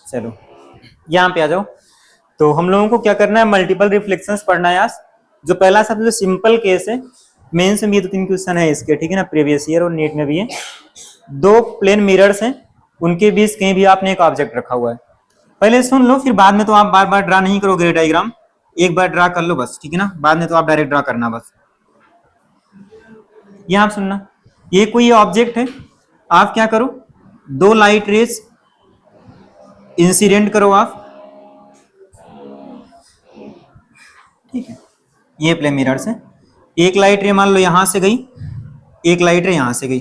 चलो यहाँ पे आ जाओ। तो हम लोगों को क्या करना है, मल्टीपल रिफ्लेक्शंस पढ़ना है आज। जो पहला सबसे सिंपल केस है, मेंस में भी 2-3 क्वेश्चन है इसके, ठीक है ना, प्रीवियस ईयर और नीट में भी है। दो प्लेन मिरर्स हैं, उनके बीच कहीं भी आपने एक ऑब्जेक्ट रखा हुआ है। पहले सुन लो, फिर बाद में तो आप बार बार ड्रा नहीं करोगे डायग्राम, एक बार ड्रा कर लो बस, ठीक है ना, बाद में तो आप डायरेक्ट ड्रा करना बस। यहां आप सुनना, ये कोई ऑब्जेक्ट है, आप क्या करो, दो लाइट रेस इंसिडेंट करो आप, ठीक है। ये प्लेन मिरर्स है, एक लाइट रे मान लो यहां से गई, एक लाइट रे यहां से गई,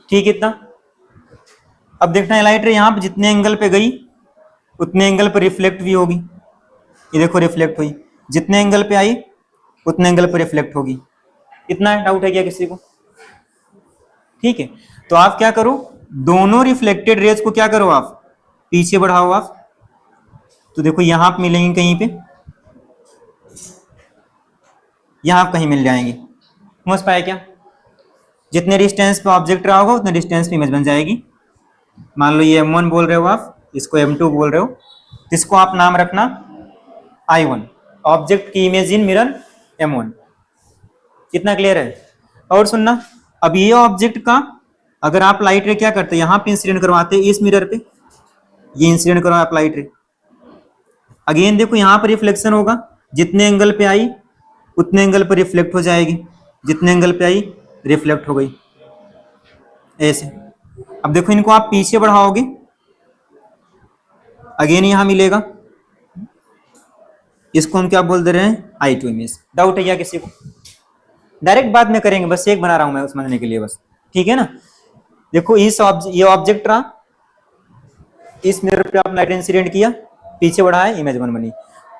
ठीक है। इतना अब देखना है, लाइट रे यहां पे जितने एंगल पे गई उतने एंगल पे रिफ्लेक्ट भी होगी। ये देखो रिफ्लेक्ट हुई, जितने एंगल पे आई उतने एंगल पे रिफ्लेक्ट होगी। इतना डाउट है क्या किसी को? ठीक है, तो आप क्या करो, दोनों रिफ्लेक्टेड रेज को क्या करो, आप पीछे बढ़ाओ आप। तो देखो यहां पे मिलेंगे कहीं पे, यहां कहीं मिल जाएंगे, समझ पाए क्या? जितने डिस्टेंस पे ऑब्जेक्ट रहा होगा उतने डिस्टेंस पे इमेज बन जाएगी। मान लो ये M1 बोल रहे हो आप, इसको M2 बोल रहे हो, इसको आप नाम रखना I1, ऑब्जेक्ट की इमेज इन मिरर M1। कितना क्लियर है? और सुनना, अब ये ऑब्जेक्ट का अगर आप लाइट रे क्या करते, यहां पे इंसिडेंट करवाते इस मिरर पे, ये इंसिडेंट करो आप लाइट रे, अगेन देखो यहां पर रिफ्लेक्शन होगा, जितने एंगल पे आई उतने एंगल पर रिफ्लेक्ट हो जाएगी, जितने एंगल पे आई रिफ्लेक्ट हो गई, ऐसे। अब देखो इनको आप पीछे बढ़ाओगे, अगेन यहां मिलेगा, इसको हम क्या बोल दे रहे हैं, I2 इमेज। डाउट है क्या किसी को? डायरेक्ट बाद में करेंगे, बस एक बना रहा हूं मैं समझने के लिए बस, ठीक है ना। देखो ये ऑब्जेक्ट रहा, इस मिरर पे आप लाइट इंसिडेंट किया, पीछे बढ़ाया, इमेज 1 बनी।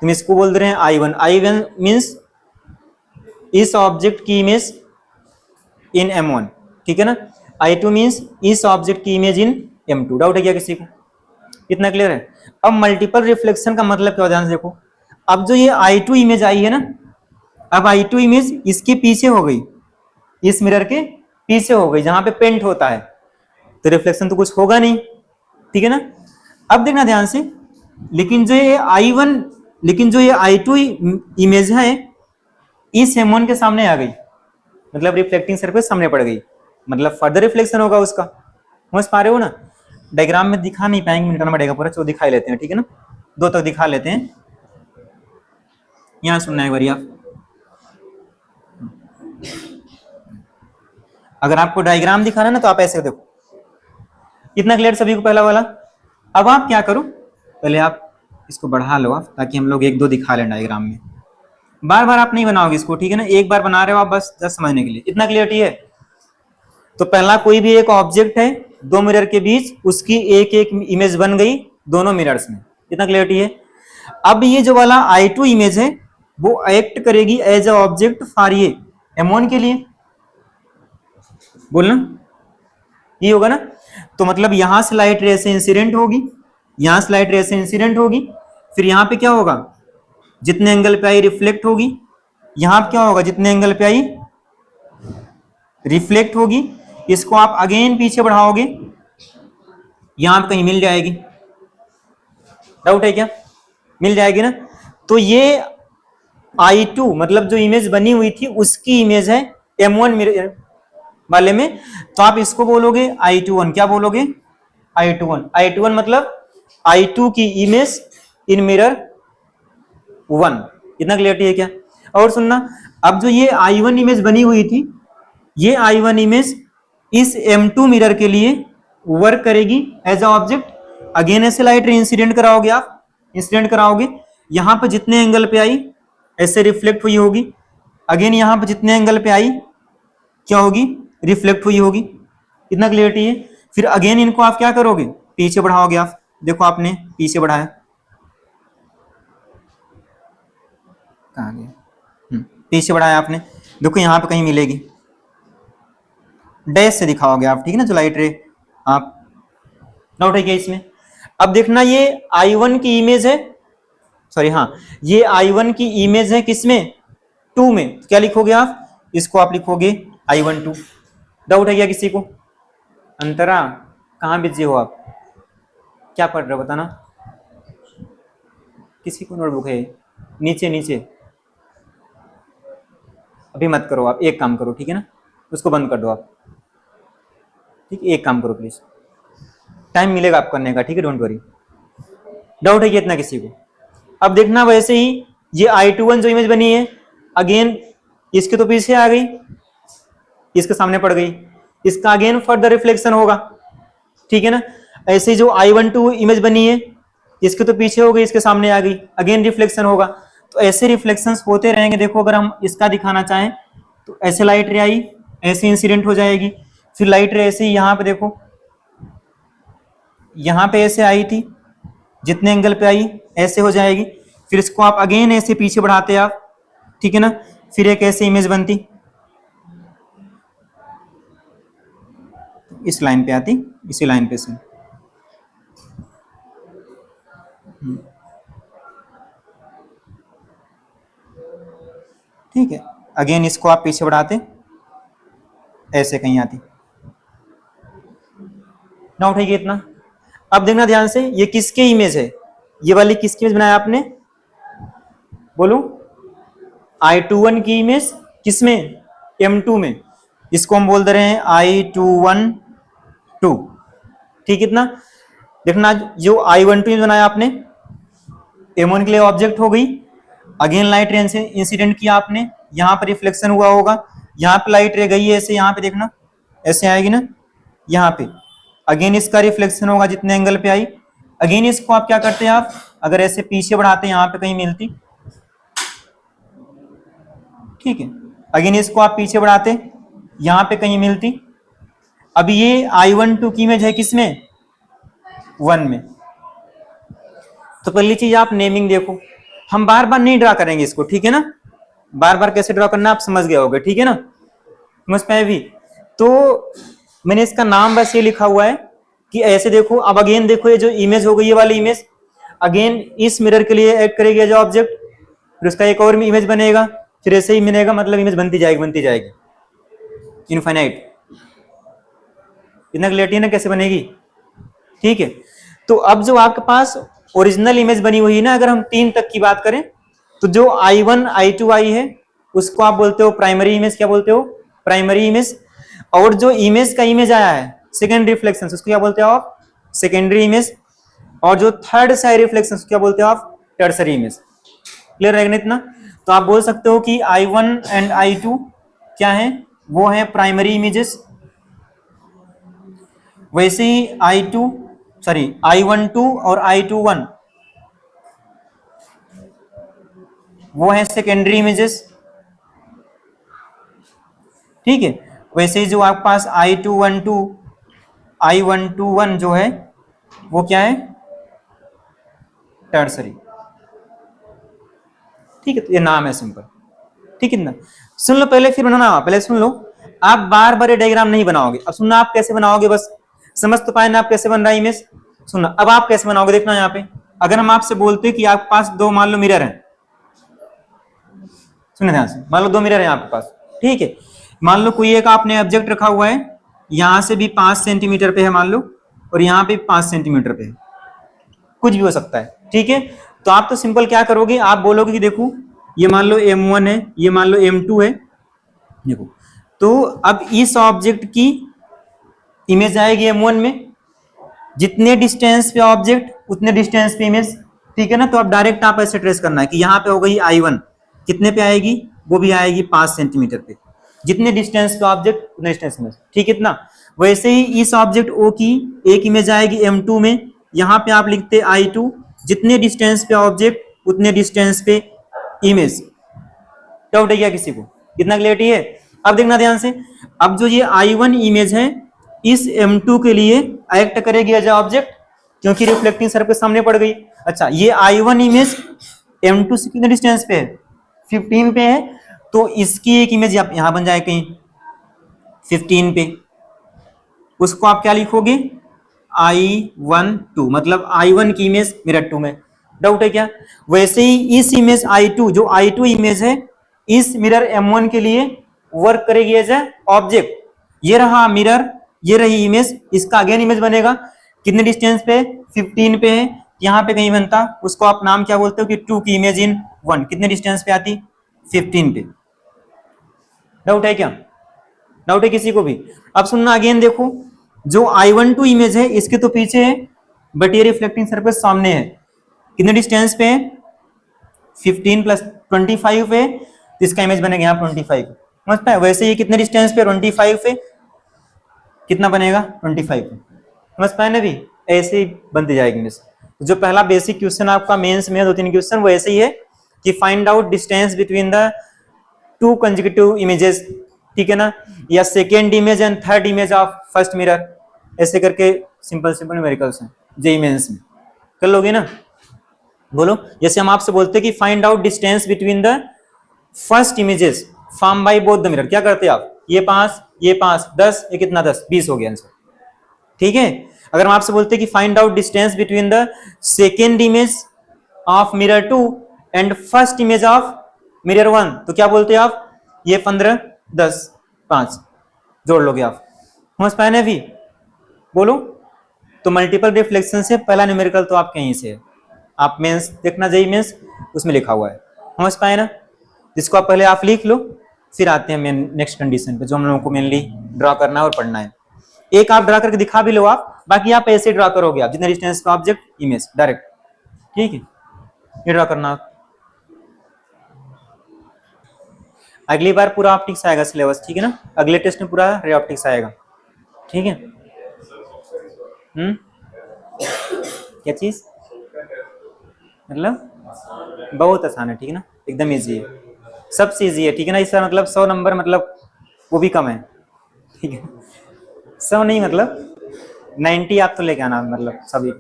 तुम इसको बोल दे रहे हैं I1। I1 मींस इस ऑब्जेक्ट की इमेज इन M1, ठीक है ना। I2 मींस इस ऑब्जेक्ट की इमेज इन M2। डाउट है क्या किसी को? इतना क्लियर है? अब मल्टीपल रिफ्लेक्शन का मतलब क्या, ध्यान से देखो। अब जो ये I2 इमेज आई है ना, अब I2 इमेज इसके पीछे हो गई, इस मिरर के पीछे हो गई, जहां पे पेंट होता है, तो रिफ्लेक्शन तो कुछ होगा नहीं, ठीक है ना। अब देखना ध्यान से, लेकिन जो ये I2 इमेज है इस M1 के सामने आ गई, मतलब रिफ्लेक्टिंग सरफेस सामने पड़ गई, मतलब फर्दर रिफ्लेक्शन होगा उसका। समझ पा रहे हो ना? डायग्राम में दिखा नहीं पाएंगे, मिटाना पड़ेगा पूरा, तो दिखा लेते हैं, ठीक है ना, 2 तक दिखा लेते हैं। यहां सुनना एक बार आप, अगर आपको डायग्राम दिखाना है ना तो आप ऐसे देखो। इतना क्लियर सभी को पहला वाला? अब आप क्या करो, पहले आप इसको बढ़ा लो आप, ताकि हम लोग 1-2 दिखा लें डायग्राम में। बार बार आप नहीं बनाओगे इसको, ठीक है ना, एक बार बना रहे हो आप बस जस्ट समझने के लिए। इतना क्लियरिटी है? तो पहला कोई भी एक ऑब्जेक्ट है, दो मिरर के बीच, उसकी एक एक इमेज बन गई दोनों मिरर्स में। इतना क्लियरिटी है? अब ये जो वाला I2 इमेज है वो एक्ट करेगी एज अ ऑब्जेक्ट फॉर ये M1 के लिए, बोलना ये होगा ना। तो मतलब यहां से लाइट रे से इंसिडेंट होगी, यहां से लाइट रे से इंसिडेंट होगी, फिर यहां पे क्या होगा, जितने एंगल पे आई रिफ्लेक्ट होगी, यहां पे क्या होगा, जितने एंगल पे आई रिफ्लेक्ट होगी। इसको आप अगेन पीछे बढ़ाओगे, यहां पे कहीं मिल जाएगी। डाउट है क्या? मिल जाएगी ना। तो ये I2 मतलब जो इमेज बनी हुई थी उसकी इमेज है M1 वाले में, तो आप इसको बोलोगे I21। क्या बोलोगे? I21। I21 मतलब I2 की इमेज इन मिरर 1। इतना क्लियरिटी है क्या? और सुनना, अब जो ये I1 इमेज बनी हुई थी, ये I1 इमेज इस M2 मिरर के लिए वर्क करेगी एज अ ऑब्जेक्ट। अगेन ऐसे लाइट रे इंसिडेंट कराओगे, आप इंसिडेंट कराओगे, यहां पर जितने एंगल पे आई ऐसे रिफ्लेक्ट हुई होगी, अगेन यहां पर जितने एंगल पे आई क्या होगी, रिफ्लेक्ट हुई होगी। इतना क्लियरिटी है? फिर अगेन इनको आप क्या करोगे, पीछे बढ़ाओगे आप। देखो आपने पीछे बढ़ाया, कहां गया, पीछे बढ़ाया आपने, देखो यहां पे कहीं मिलेगी, डैश से दिखाओगे आप, ठीक है ना, जो लाइट रे आप। नोट है क्या इसमें? अब देखना, ये I1 की इमेज है सॉरी हाँ, ये I1 की इमेज है किसमें, 2 में। क्या लिखोगे आप, इसको आप लिखोगे I1 2। डाउट है क्या किसी को? अंतरा कहाँ बिजी हो आप, क्या पढ़ रहे हो बताना? किसी को नोटबुक है नीचे नीचे? अभी मत करो आप, एक काम करो ठीक है ना, उसको बंद कर दो आप। ठीक, एक काम करो प्लीज, टाइम मिलेगा आप करने का, ठीक है, डोंट वरी। डाउट है कि इतना किसी को? अब देखना वैसे ही ये I21 जो इमेज बनी है, अगेन इसके तो पीछे आ गई, इसके सामने पड़ गई, इसका अगेन फर्दर रिफ्लेक्शन होगा, ठीक है ना। ऐसे जो I12 इमेज बनी है, इसके तो पीछे हो गई, इसके सामने आ गई, अगेन रिफ्लेक्शन होगा। तो ऐसे रिफ्लेक्शंस होते रहेंगे। देखो अगर हम इसका दिखाना चाहें तो ऐसे लाइट रे आई, ऐसे इंसिडेंट हो जाएगी, फिर लाइट रे ऐसे ही यहाँ पे देखो, यहाँ पे ऐसे आई थी, जितने एंगल पे आई ऐसे हो जाएगी, फिर इसको आप अगेन ऐसे पीछे बढ़ाते आप, ठीक है ना, फिर एक ऐसे इमेज बनती, इस लाइन पे आती, इसी लाइन पे से। ठीक है, अगेन इसको आप पीछे बढ़ाते, ऐसे कहीं आती। ना उठाइए इतना। अब देखना ध्यान से, ये किसके इमेज है, ये वाली किसकी इमेज बनाया आपने, बोलो? I21 की इमेज किसमें, M2 में। इसको हम बोल दे रहे हैं I21 2, ठीक, इतना देखना। जो I12 बनाया आपने, M1 के लिए ऑब्जेक्ट हो गई, अगेन लाइट रे से इंसिडेंट किया आपने, यहाँ पर रिफ्लेक्शन हुआ होगा, यहाँ पे लाइट रे गई है ऐसे, यहाँ पे देखना ऐसे आएगी ना, यहाँ पे अगेन इसका रिफ्लेक्शन होगा जितने एंगल पे आई। अगेन इसको आप क्या करते हैं, आप अगर ऐसे पीछे बढ़ाते हैं, यहाँ पे कहीं मिलती, ठीक है, अगेन इसको आप पीछे बढ़ाते, यहाँ पे कहीं मिलती। अब ये I12 की इमेज है किसमें, 1 में। तो पहली चीज आप नेमिंग देखो, हम बार बार नहीं ड्रा करेंगे इसको, ठीक है ना, बार बार कैसे ड्रा करना आप समझ गए होगे, ठीक है ना, समझ पाए भी। तो मैंने इसका नाम बस ये लिखा हुआ है कि ऐसे देखो। अब अगेन देखो, ये जो इमेज हो गई, ये वाली इमेज अगेन इस मिरर के लिए एक्ट करेगी जो ऑब्जेक्ट, फिर उसका एक और इमेज बनेगा, फिर ऐसे ही मिलेगा, मतलब इमेज बनती जाएगी इनफाइनाइट। इतना क्लियरिटी है ना कैसे बनेगी, ठीक है। तो अब जो आपके पास ओरिजिनल इमेज बनी हुई है ना, अगर हम 3 तक की बात करें, तो जो I1 I2 आई है उसको आप बोलते हो प्राइमरी इमेज, क्या बोलते हो, प्राइमरी इमेज। और जो इमेज का इमेज आया है सेकेंडरी रिफ्लेक्शन, उसको क्या बोलते हो आप, सेकेंडरी इमेज। और जो थर्ड साइड रिफ्लेक्शन क्या बोलते हो आप, टर्सरी इमेज। क्लियर रहेगा इतना? तो आप बोल सकते हो कि I1 एंड I2 क्या है, वो है प्राइमरी इमेजेस। वैसे ही I12 और I21 वो है सेकेंडरी इमेजेस, ठीक है। वैसे ही जो आपके पास I121 जो है वो क्या है, टर्सरी, ठीक है। तो ये नाम है सिंपल, ठीक है ना। सुन लो पहले, फिर बनाना, पहले सुन लो। आप बार बार ये डायग्राम नहीं बनाओगे। अब सुनना, आप कैसे बनाओगे, बस समझ तो पाए ना आप कैसे बन रहा है इमेज। सुनना, अब आप कैसे बनाओगे देखना। यहाँ पे अगर हम आपसे बोलते कि आपके पास 2 मान लो मिरर हैं, सुनिए ध्यान से, मान लो 2 मिरर हैं आपके पास, ठीक है। मान लो कोई एक आपने ऑब्जेक्ट रखा हुआ है, यहां से भी 5 सेंटीमीटर पे है मान लो, और यहाँ पे 5 सेंटीमीटर पे है, कुछ भी हो सकता है, ठीक है। तो आप तो सिंपल क्या करोगे, आप बोलोगे कि देखो ये मान लो M1 है, ये मान लो M2 है, देखो। तो अब इस ऑब्जेक्ट की इमेज आएगी M1 में, जितने डिस्टेंस पे ऑब्जेक्ट उतने डिस्टेंस पे इमेज, ठीक है ना। तो अब डायरेक्ट आप ऐसे ट्रेस करना है कि यहाँ पे हो गई I1, कितने पे आएगी, वो भी आएगी 5 सेंटीमीटर पे, जितने डिस्टेंस पे ऑब्जेक्ट उतने डिस्टेंस में, ठीक है इतना। वैसे ही इस ऑब्जेक्ट O की एक इमेज आएगी M2 में, यहाँ पे आप लिखते I2, जितने डिस्टेंस पे ऑब्जेक्ट उतने डिस्टेंस पे इमेज। डाउट है क्या किसी को, कितना क्लियरिटी है? अब देखना ध्यान से, अब जो ये I1 इमेज है इस M2 के लिए एक्ट करेगी एज ऑब्जेक्ट, क्योंकि रिफ्लेक्टिंग सरफेस सामने पड़ गई। अच्छा, ये I1 इमेज M2 से कितने डिस्टेंस पे है, 15 पे है, तो इसकी एक इमेज यहां बन जाए कहीं 15 पे। उसको आप क्या लिखोगे, I12, मतलब I1 की इमेज मिरर 2 में। डाउट है क्या? वैसे ही इस इमेज I2 जो I2 इमेज है इस मिरर M1 के लिए वर्क करेगी एज ए ऑब्जेक्ट। ये रहा मिरर, ये रही इमेज, इसका अगेन इमेज बनेगा। कितने डिस्टेंस पे? 15 पे है, यहाँ पे कहीं बनता, उसको आप नाम क्या बोलते हो कि 2 की इमेज इन 1। कितने डिस्टेंस पे आती? 15 पे। डाउट है क्या? डाउट है किसी को भी? अब सुनना अगेन, देखो जो I12 इमेज है इसके तो पीछे है, बट ये रिफ्लेक्टिंग सरफेस सामने है। कितने डिस्टेंस पे? 15 प्लस 25 पे, तो इसका इमेज बनेगा यहाँ 25। समझ पाए? वैसे ये कितने डिस्टेंस पे? 25 पे, कितना बनेगा? 25 पे। समझ पाए ना भी? ऐसे ही बनती जाएगी इमेज। जो पहला बेसिक क्वेश्चन आपका मेंस में 2-3 क्वेश्चन वो ऐसे ही है कि find out distance between the 2 consecutive images, ठीक है ना, या second image and third image of first mirror, ऐसे करके सिंपल सिंपल न्यूमेरिकल्स हैं जेईई मेंस में। कर लोगे ना? बोलो। जैसे हम आपसे बोलते हैं कि find out distance between the first images form by both the mirror, क्या करते हैं आप? ये 5, ये 5, 10, ये कितना? 10, 20 हो गया आंसर। ठीक है। अगर हम आपसे बोलते हैं कि find out distance between the second image of mirror 2 and first image of mirror 1, तो क्या बोलते हैं आप? ये 15, 10, 5 जोड़ लोगे आप। समझ पाए ना भी? बोलो। तो मल्टीपल रिफ्लेक्शन से पहला न्यूमेरिकल तो आप कहीं से है, आप मेंस देखना, जेईई मेंस उसमें लिखा हुआ है। समझ पाए ना? इसको आप पहले आप लिख लो, फिर आते हैं मेन नेक्स्ट कंडीशन पे जो हम लोगों को मेनली ड्रा करना है और पढ़ना है। एक आप ड्रा करके दिखा भी लो आप, बाकी आप ऐसे ड्रा करोगे आप, जितने डिस्टेंस पे ऑब्जेक्ट इमेज डायरेक्ट। ठीक है, ये ड्रा करना आप। अगली बार पूरा ऑप्टिक्स आएगा सिलेबस, ठीक है ना? अगले टेस्ट में पूरा रे ऑप्टिक्स आएगा, ठीक है? क्या चीज? मतलब बहुत आसान है, ठीक है ना? एकदम इजी है, सबसे इजी है, ठीक है ना? इसका मतलब 100 नंबर मतलब वो भी कम है, ठीक है? 100 नहीं, मतलब 90 आप तो लेके आना, मतलब सभी,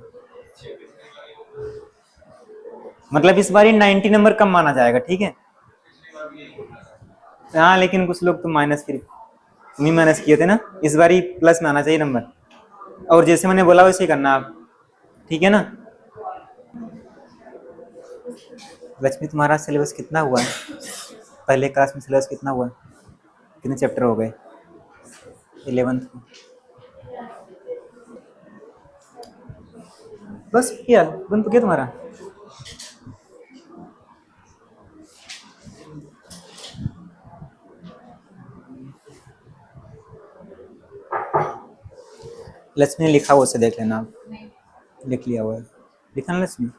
मतलब इस बार 90 नंबर कम माना जाएगा, ठीक है? हाँ, लेकिन कुछ लोग तो माइनस, फिर तुम ही माइनस किए थे ना, इस बार ही प्लस में आना चाहिए नंबर, और जैसे मैंने बोला वैसे ही करना आप, ठीक है ना? लक्ष्मी, तुम्हारा सिलेबस कितना हुआ है? पहले क्लास में सिलेबस कितना हुआ है? कितने चैप्टर हो गए 11th में? बस क्या बन तो क्या तुम्हारा? लक्ष्मी ने लिखा हुआ उसे देख लेना आप, लिख लिया हुआ है, लिखा ना लक्ष्मी?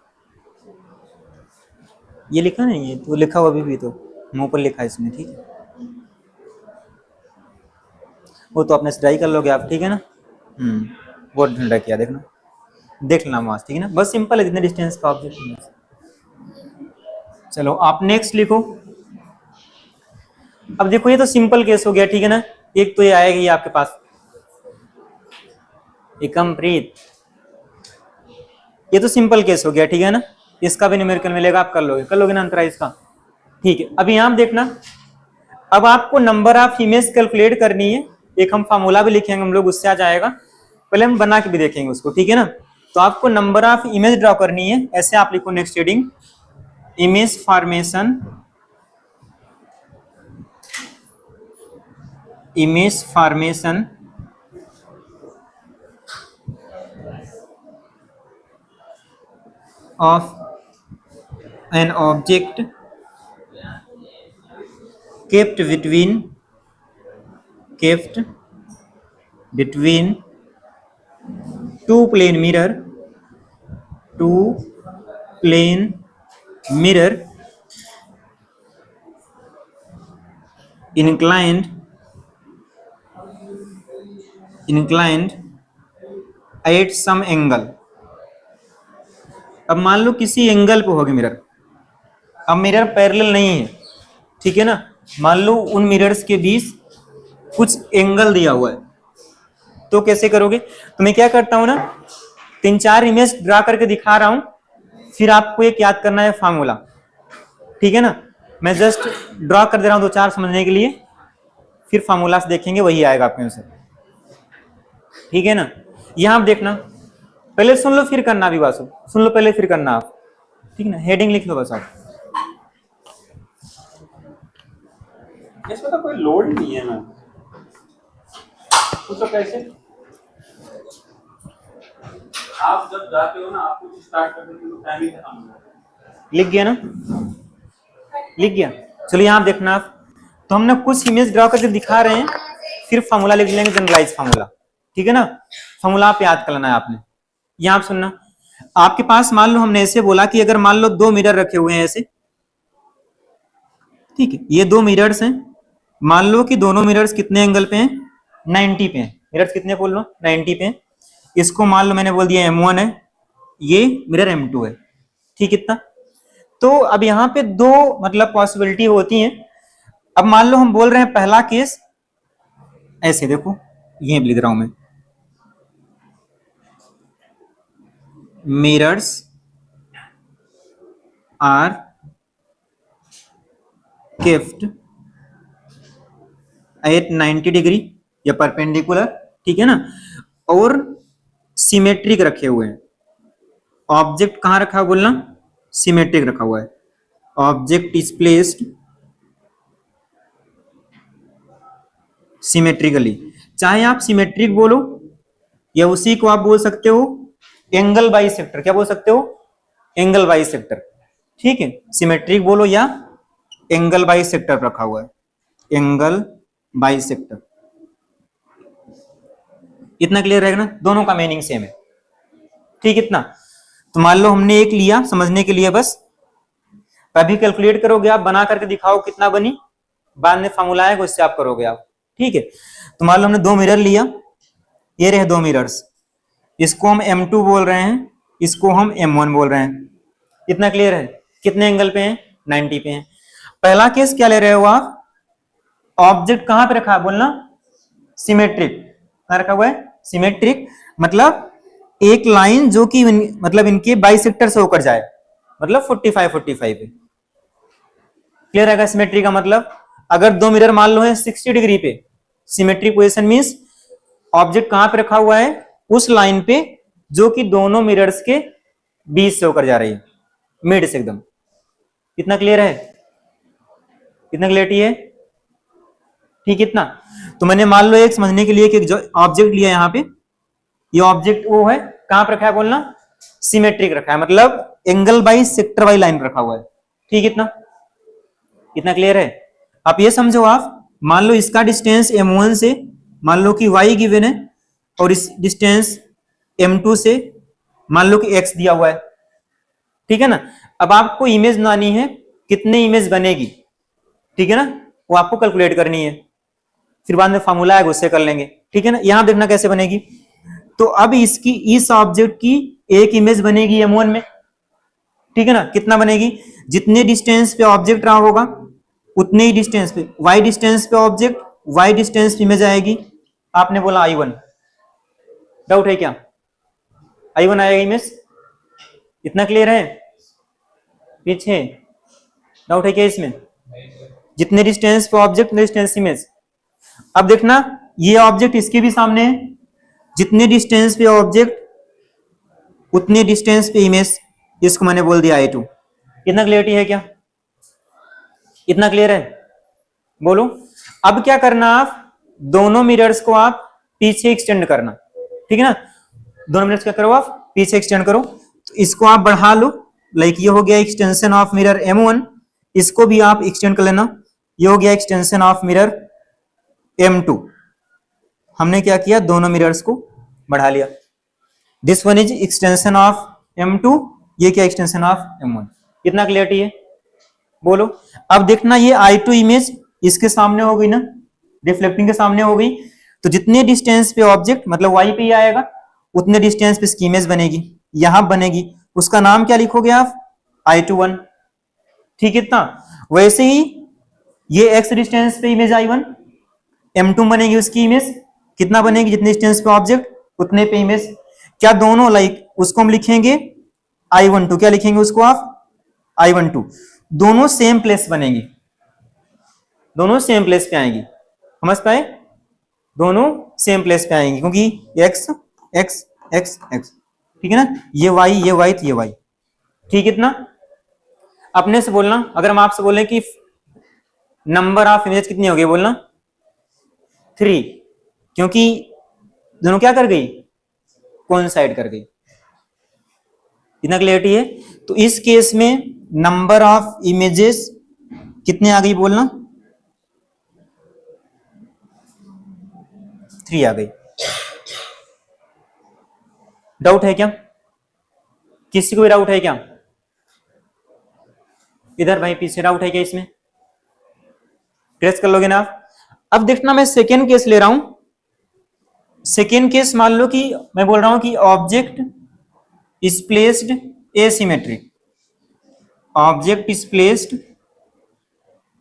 ये लिखा नहीं है तो लिखा हुआ भी तो मुंह पर लिखा है इसमें, ठीक है? वो तो अपने से ट्राई कर लोगे आप, ठीक है ना? वो ठंडा किया, देखना, देख लेना मास, ठीक है ना? बस सिंपल है, जितने डिस्टेंस का ऑब्जेक्ट। चलो आप नेक्स्ट लिखो। अब देखो ये तो सिंपल केस हो गया, ठीक है ना? एक तो ये आएगी आपके पास एकमप्रीत, ये तो सिंपल केस हो गया, ठीक है ना? इसका भी न्यूमेरिकल मिलेगा, आप कर लोगे ना अंतरा इसका, ठीक है? अभी यहां देखना, अब आपको नंबर ऑफ इमेज कैलकुलेट करनी है, एक हम फार्मूला भी लिखेंगे हम लोग, उससे आ जाएगा, पहले हम बना के भी देखेंगे उसको, ठीक है ना? तो आपको नंबर ऑफ इमेज ड्रॉ करनी है, ऐसे आप लिखो next heading, image formation, image formation of an object kept between two plane mirror inclined at some angle। अब मान लो किसी एंगल पे होगी मिरर, अब मिरर पैरेलल नहीं है, ठीक है ना? मान लो उन मिरर्स के बीच कुछ एंगल दिया हुआ है, तो कैसे करोगे? तो मैं क्या करता हूं ना, 3-4 इमेज ड्रा करके दिखा रहा हूं, फिर आपको एक याद करना है फार्मूला, ठीक है ना? मैं जस्ट ड्रॉ कर दे रहा हूं 2-4 समझने के लिए, फिर फार्मूला से देखेंगे वही आएगा आपके आंसर, ठीक है ना? यहां आप देखना, पहले सुन लो फिर करना, भी बात सुन लो पहले फिर करना आप। ठीक है ना, हेडिंग लिख लो बस आप। इसमें तो कोई लोड ही नहीं है ना, तो कैसे आप जब जाते हो ना, आप कुछ स्टार्ट करते हो तो टाइम ही खत्म हो जाता है। लिख गया ना, लिख गया। चलिए यहाँ देखना आप, तो हमने कुछ इमेज ड्रा करके दिखा रहे हैं, फिर फॉर्मूला लिख लेंगे, जनरलाइज फॉर्मूला। ठीक है ना, फॉर्मूला आप याद कर लेना है आपने। यहाँ आप सुनना, आपके पास मान लो हमने ऐसे बोला कि अगर मान लो दो मिरर रखे हुए हैं ऐसे, ठीक है, ये दो मिरर्स हैं, मान लो कि दोनों मिरर्स कितने एंगल पे हैं, 90 पे हैं। मिरर्स कितने बोल लो, 90 पे हैं। इसको मान लो मैंने बोल दिया M1 है, ये मिरर M2 है। ठीक, इतना। तो अब यहाँ पे दो मतलब पॉसिबिलिटी होती हैं। अब मान लो हम बोल रहे हैं पहला केस ऐसे, देखो ये लिख रहा हूं मैं, mirrors are kept at 90 degree या परपेंडिकुलर, ठीक है ना, और सिमेट्रिक रखे हुए हैं। ऑब्जेक्ट कहां रखा हुआ बोलना, सिमेट्रिक रखा हुआ है। ऑब्जेक्ट इज प्लेस्ड सिमेट्रिकली, चाहे आप सिमेट्रिक बोलो या उसी को आप बोल सकते हो एंगल बाइसेक्टर। क्या बोल सकते हो, एंगल बाइसेक्टर। ठीक है, सिमेट्रिक बोलो या एंगल बाइसेक्टर रखा हुआ है, एंगल बाइसेक्टर। इतना क्लियर रहेगा ना, दोनों का मीनिंग सेम है। ठीक, इतना। तो मान लो हमने एक लिया समझने के लिए बस, अभी कैलकुलेट करोगे आप, बना करके दिखाओ कितना बनी, बाद में फॉर्मूला आएगा उससे आप करोगे आप। ठीक है, तो मान लो हमने दो मिरर लिया, ये रहे दो मिरर्स, इसको हम M2 बोल रहे हैं, इसको हम M1 बोल रहे हैं। इतना क्लियर है, कितने एंगल पे हैं, 90 पे हैं। पहला केस क्या ले रहे हो आप, ऑब्जेक्ट कहां पे रखा है बोलना, सिमेट्रिक। कहां रखा हुआ है, सिमेट्रिक, मतलब एक लाइन जो कि मतलब इनके बाइसेक्टर से होकर जाए, मतलब 45 पे। क्लियर है सिमेट्री का मतलब, अगर दो मिरर मान लो है 60 डिग्री पे, सिमेट्रिक पोजीशन मींस ऑब्जेक्ट कहां पे रखा हुआ है, उस लाइन पे जो कि दोनों मिरर्स के बीच से होकर जा रही है, मिड से एकदम। कितना क्लियर है, कितना क्लियरिटी है, ठीक, इतना। तो मैंने मान लो एक समझने के लिए कि ऑब्जेक्ट लिया यहां पे, ये ऑब्जेक्ट वो है कहां पर रखा है बोलना, सिमेट्रिक रखा है, मतलब एंगल बाई सेक्टर वाली लाइन रखा हुआ है। ठीक, इतना, इतना क्लियर है। आप ये समझो, आप मान लो इसका डिस्टेंस M1 से मान लो कि y गिवन है, और इस डिस्टेंस M2 से मान लो कि x दिया हुआ है। ठीक है ना, अब आपको इमेज बनानी है, कितने इमेज बनेगी, ठीक है ना, वो आपको कैलकुलेट करनी है, फिर बाद में फॉर्मूला आएगा उससे कर लेंगे। ठीक है ना, यहां देखना कैसे बनेगी। तो अब इसकी, इस ऑब्जेक्ट की एक इमेज बनेगी M1 में। ठीक है ना, कितना बनेगी, जितने डिस्टेंस पे ऑब्जेक्ट रहा होगा उतने ही डिस्टेंस पे, y डिस्टेंस पे ऑब्जेक्ट, y डिस्टेंस पे इमेज आएगी। आपने बोला I1, डाउट है क्या, I1 आएगा इमेज, इतना क्लियर है, पीछे डाउट है क्या इसमें, जितने डिस्टेंस पे ऑब्जेक्ट उतने डिस्टेंस इमेज। अब देखना, ये ऑब्जेक्ट इसके भी सामने है, जितने डिस्टेंस पे ऑब्जेक्ट उतने डिस्टेंस पे इमेज, इसको मैंने बोल दिया I2। इतना क्लियरिटी है क्या, इतना क्लियर है, बोलो। अब क्या करना, आप दोनों मिरर्स को आप पीछे एक्सटेंड करना। ठीक है ना, दोनों मिरर्स क्या करो, आप पीछे एक्सटेंड करो, तो इसको आप बढ़ा लो, लाइक ये हो गया एक्सटेंशन ऑफ मिरर M1, इसको भी आप एक्सटेंड कर लेना, ये हो गया एक्सटेंशन ऑफ मिरर M2। हमने क्या किया, दोनों मिरर्स को बढ़ा लिया। This one is extension of M2, ये क्या एक्सटेंशन ऑफ M1। इतना क्लियरिटी है, बोलो। अब देखना, ये I2 इमेज इसके सामने हो गई ना, रिफ्लेक्टिंग के सामने हो गई, तो जितने डिस्टेंस पे ऑब्जेक्ट मतलब y पे ही आएगा उतने डिस्टेंस पे इसकी इमेज बनेगी, यहां बनेगी, उसका नाम क्या लिखोगे आप, I21। ठीक, इतना। वैसे ही ये x डिस्टेंस पे इमेज I1, M2 बनेगी उसकी इमेज, कितना बनेगी, जितने डिस्टेंस पे ऑब्जेक्ट उतने पे इमेज। क्या दोनों, लाइक उसको हम लिखेंगे I12, क्या लिखेंगे उसको आप, I12। दोनों सेम प्लेस बनेंगी, दोनों सेम प्लेस पे आएंगी, समझ पाए, दोनों सेम प्लेस पे आएंगी, क्योंकि x x x x, ठीक है ना, ये y, ये y, तो ये y। ठीक, इतना। अपने से बोलना। अगर हम आपसे बोलें कि नंबर ऑफ इमेज कितनी हो गई, बोलना 3, क्योंकि दोनों क्या कर गई, कोइंसाइड कर गई। इतना क्लियरिटी है। तो इस केस में नंबर ऑफ इमेजेस कितने आ गई, बोलना 3 आ गई। डाउट है क्या, किसी को भी डाउट है क्या? इधर भाई पीछे डाउट है क्या इसमें? ट्रेस कर लोगे ना आप? अब देखना मैं सेकेंड केस ले रहा हूं। सेकेंड केस मान लो कि मैं बोल रहा हूं कि object is placed asymmetric, object is placed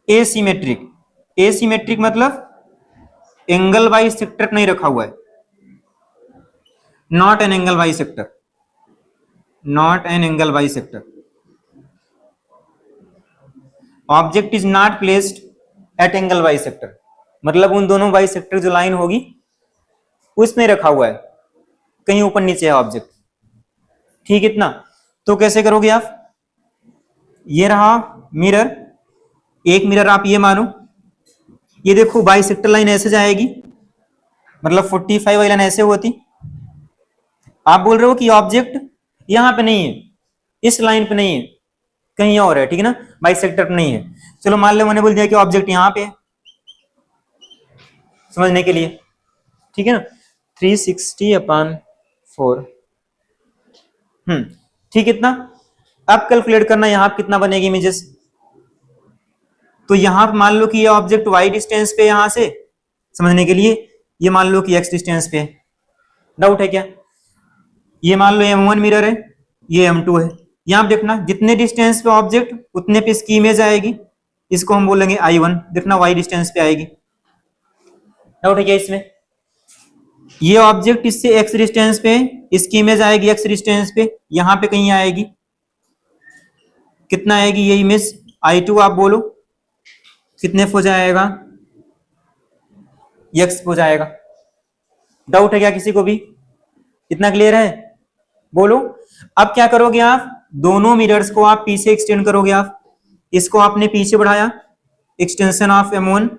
asymmetric. Asymmetric मतलब एंगल बाई सेक्टर नहीं रखा हुआ है, not an angle by sector, not an angle by sector. Object is not placed at angle by sector, मतलब उन दोनों बाई सेक्टर जो line होगी उसमें रखा हुआ है, कहीं ऊपर नीचे है ऑब्जेक्ट। ठीक, इतना। तो कैसे करोगे आप? ये रहा मिरर, एक मिरर आप ये मानो, ये देखो बाई सेक्टर लाइन ऐसे जाएगी, मतलब 45 वाली लाइन ऐसे होती। आप बोल रहे हो कि ऑब्जेक्ट यहां पे नहीं है, इस लाइन पे नहीं है, कहीं और है, ठीक है ना, बाई सेक्टर पे नहीं है। चलो मान लो मैंने बोल दिया कि ऑब्जेक्ट यहां पे है, समझने के लिए, ठीक है ना, 360/4। ठीक, इतना। अब कैलकुलेट करना यहां कितना बनेगी इमेजेस। तो यहां पर मान लो कि ये ऑब्जेक्ट वाई डिस्टेंस पे, यहां से समझने के लिए ये मान लो कि एक्स डिस्टेंस पे है। डाउट है क्या? ये मान लो M1 मिरर है, ये M2 है। यहां पे देखना जितने डिस्टेंस पे ऑब्जेक्ट उतने पे इसकी इमेज आएगी, इसको हम बोलेंगे I1। देखना वाई डिस्टेंस पे आएगी। डाउट है क्या इसमें? ये ऑब्जेक्ट इससे एक्स डिस्टेंस पे, इसकी इमेज आएगी एक्स डिस्टेंस पे, यहां पे कहीं आएगी। कितना आएगी ये इमेज? I2 आप बोलो कितने हो जाएगा? एक्स हो जाएगा। डाउट है क्या किसी को भी? इतना क्लियर है? बोलो। अब क्या करोगे आप? दोनों मिरर्स को आप पीछे एक्सटेंड करोगे। आप इसको आपने पीछे बढ़ाया, एक्सटेंशन ऑफ M1,